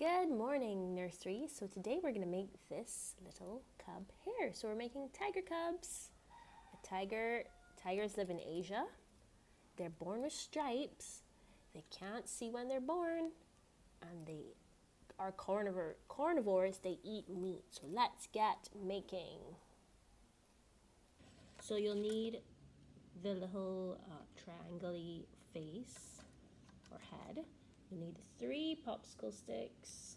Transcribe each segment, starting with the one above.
Good morning, nursery. So today we're going to make this little cub hair. So we're making tiger cubs. Tigers live in Asia. They're born with stripes. They can't see when they're born. And they are carnivores. They eat meat. So let's get making. So you'll need the little triangle-y face or head. You'll need 3 popsicle sticks.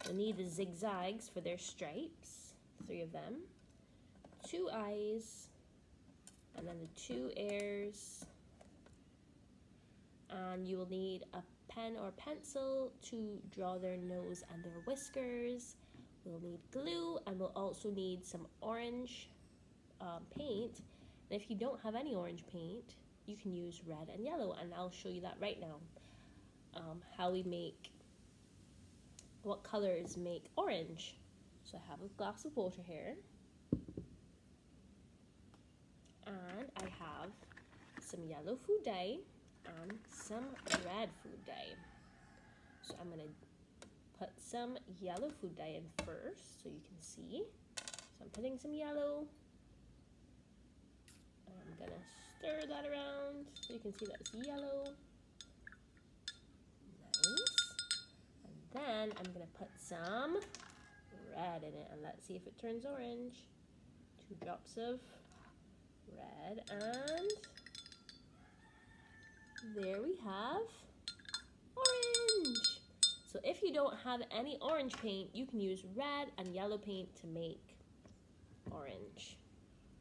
You'll need the zigzags for their stripes, 3 of them, 2 eyes, and then the 2 ears. And you will need a pen or pencil to draw their nose and their whiskers. We'll need glue, and we'll also need some orange paint. And if you don't have any orange paint, you can use red and yellow, and I'll show you that right now. What colors make orange. So I have a glass of water here, and I have some yellow food dye and some red food dye. So I'm going to put some yellow food dye in first so you can see. So I'm putting some yellow, and I'm going to stir that around so you can see that it's yellow. Then I'm going to put some red in it, and let's see if it turns orange. 2 drops of red, and there we have orange. So if you don't have any orange paint, you can use red and yellow paint to make orange.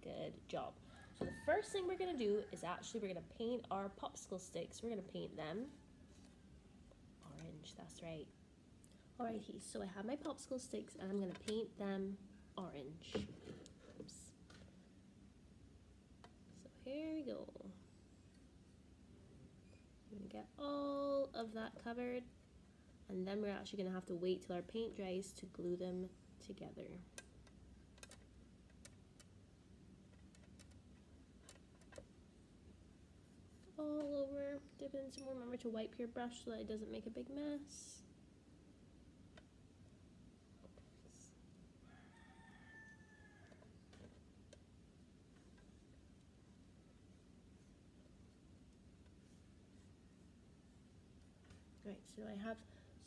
Good job. So the first thing we're going to do is we're going to paint our popsicle sticks. We're going to paint them orange, that's right. Alrighty, so I have my popsicle sticks and I'm going to paint them orange. Oops. So here we go. I'm going to get all of that covered, and then we're actually going to have to wait till our paint dries to glue them together. All over, dip in some more. Remember to wipe your brush so that it doesn't make a big mess. Right, so I have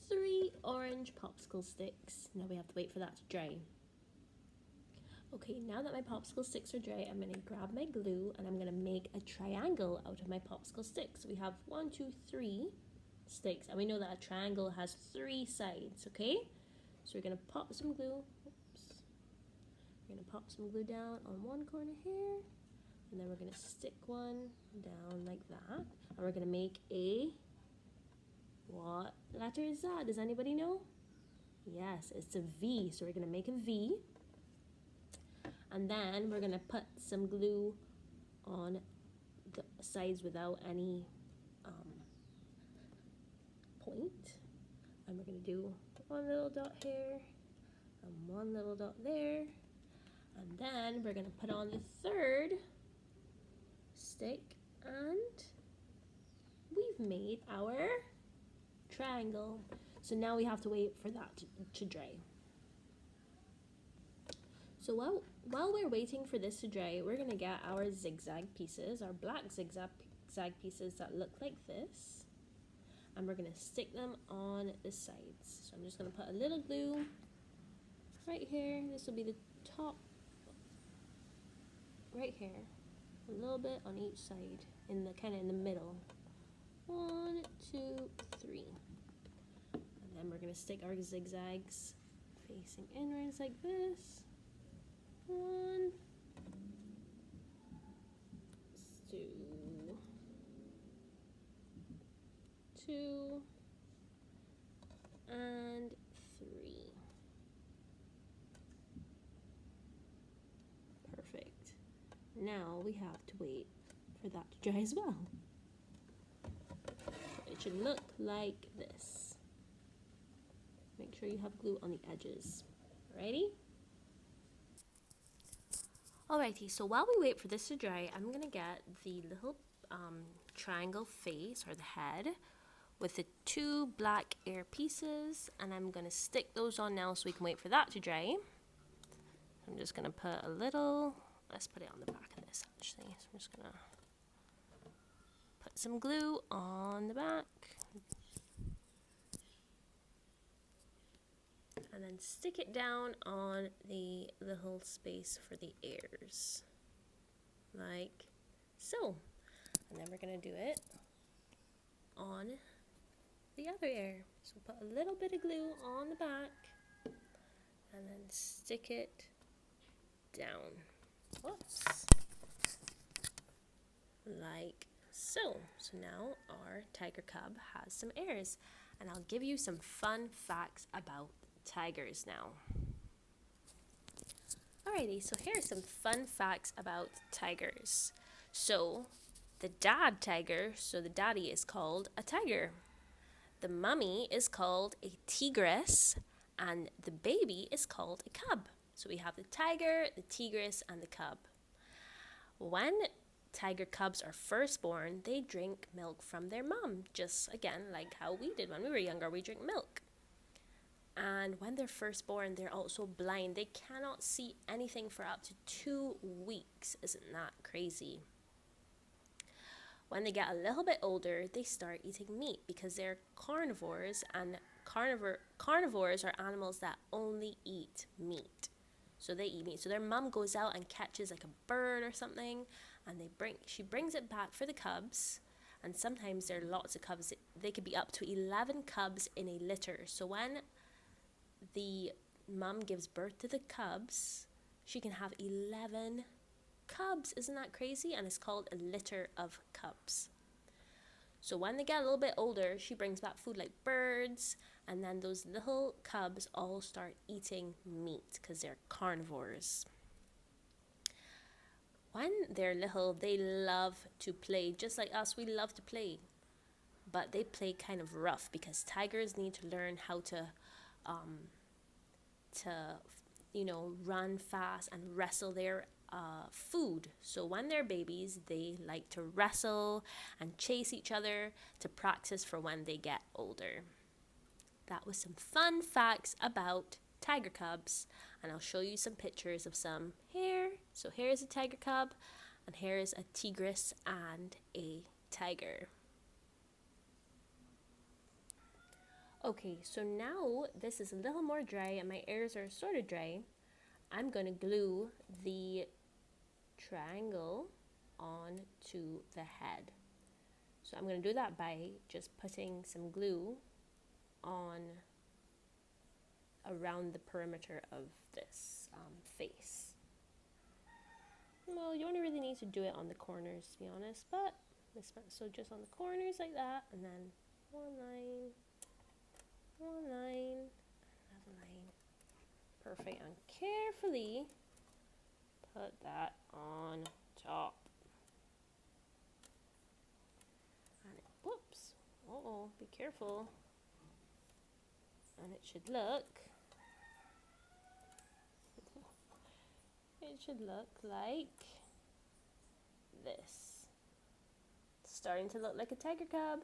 3 orange popsicle sticks. Now we have to wait for that to dry. Okay, now that my popsicle sticks are dry, I'm going to grab my glue and I'm going to make a triangle out of my popsicle sticks. So we have 1, 2, 3 sticks, and we know that a triangle has 3 sides, okay? So we're going to pop some glue. Oops. We're going to pop some glue down on one corner here, and then we're going to stick one down like that. And we're going to make what letter is that? Does anybody know? Yes, it's a V. So we're going to make a V. And then we're going to put some glue on the sides without any point. And we're going to do 1 little dot here and 1 little dot there. And then we're going to put on the 3rd stick, and we've made our triangle. So now we have to wait for that to dry. So while we're waiting for this to dry, we're going to get our zigzag pieces, our black zigzag pieces that look like this, and we're going to stick them on the sides. So I'm just going to put a little glue right here. This will be the top right here, a little bit on each side, in the kind of in the middle. 1, 2, 3. And then we're going to stick our zigzags facing inwards like this. 1, 2, 2, and 3. Perfect. Now we have to wait for that to dry as well. It should look like this. Make sure you have glue on the edges. Alrighty? Alrighty, so while we wait for this to dry, I'm going to get the little triangle face, or the head. with the 2 black air pieces, and I'm going to stick those on now so we can wait for that to dry. I'm just going to put a little, let's put it on the back of this actually. So I'm just going to put some glue on the back. And then stick it down on the little space for the airs. Like so. And then we're going to do it on the other air. So put a little bit of glue on the back and then stick it down. Whoops. Like so. So now our tiger cub has some airs. And I'll give you some fun facts about tigers now. Alrighty, so here are some fun facts about tigers. So the dad tiger, so the daddy is called a tiger. The mummy is called a tigress, and the baby is called a cub. So we have the tiger, the tigress, and the cub. When tiger cubs are first born, they drink milk from their mum, just again like how we did when we were younger, we drink milk. And when they're first born, they're also blind. They cannot see anything for up to 2 weeks. Isn't that crazy? When they get a little bit older, they start eating meat because they're carnivores, and carnivores are animals that only eat meat. So they eat meat. So their mom goes out and catches like a bird or something, and she brings it back for the cubs. And sometimes there are lots of cubs. They could be up to 11 cubs in a litter. So when the mom gives birth to the cubs, she can have 11 cubs. Isn't that crazy? And it's called a litter of cubs. So when they get a little bit older, she brings back food like birds, and then those little cubs all start eating meat because they're carnivores. When they're little, they love to play. Just like us, we love to play. But they play kind of rough because tigers need to learn how to run fast and wrestle their food. So when they're babies, they like to wrestle and chase each other to practice for when they get older. That was some fun facts about tiger cubs, and I'll show you some pictures of some here. So here's a tiger cub, and here's a tigress and a tiger. Okay, so now this is a little more dry and my airs are sort of dry. I'm going to glue the triangle onto the head. So I'm going to do that by just putting some glue on around the perimeter of this face. Well, you only really need to do it on the corners, to be honest, but so just on the corners like that, and then one line, another line. Perfect. And carefully put that on top. And whoops. Be careful. And it should look like this. It's starting to look like a tiger cub.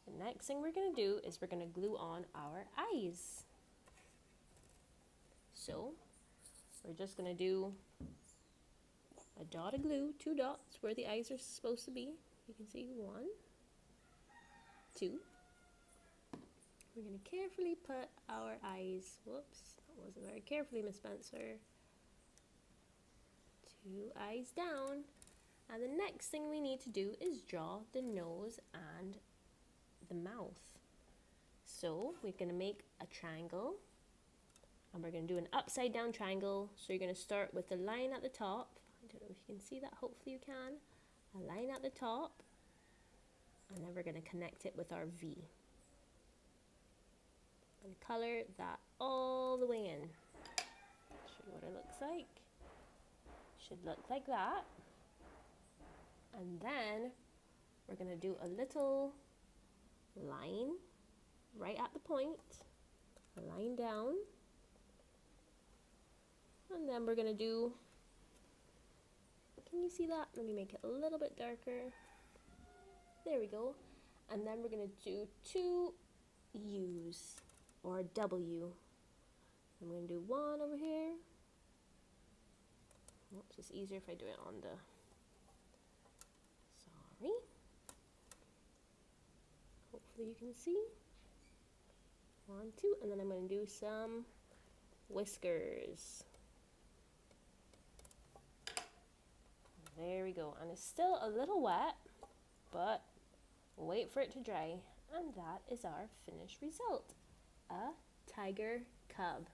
The next thing we're going to do is we're going to glue on our eyes. So we're just going to do a dot of glue, 2 dots where the eyes are supposed to be. You can see 1, 2. We're going to carefully put our eyes, whoops, that wasn't very carefully, Miss Spencer. 2 eyes down. And the next thing we need to do is draw the nose and the mouth. So we're going to make a triangle, and we're going to do an upside down triangle. So you're going to start with the line at the top. I don't know if you can see that, hopefully you can. A line at the top, and then we're going to connect it with our V. And color that all the way in. Show you what it looks like. Should look like that. And then we're going to do a little line right at the point, a line down, and then we're going to do, can you see that? Let me make it a little bit darker. There we go. And then we're going to do 2 U's or a W. I'm going to do 1 over here. Oops, it's easier if I do it on the, sorry. Hopefully you can see. 1, 2, and then I'm going to do some whiskers. There we go, and it's still a little wet, but wait for it to dry, and that is our finished result, a tiger cub.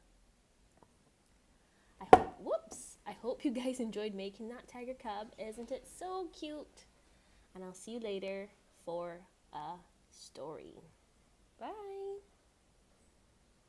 I hope you guys enjoyed making that tiger cub. Isn't it so cute? And I'll see you later for a story. Bye.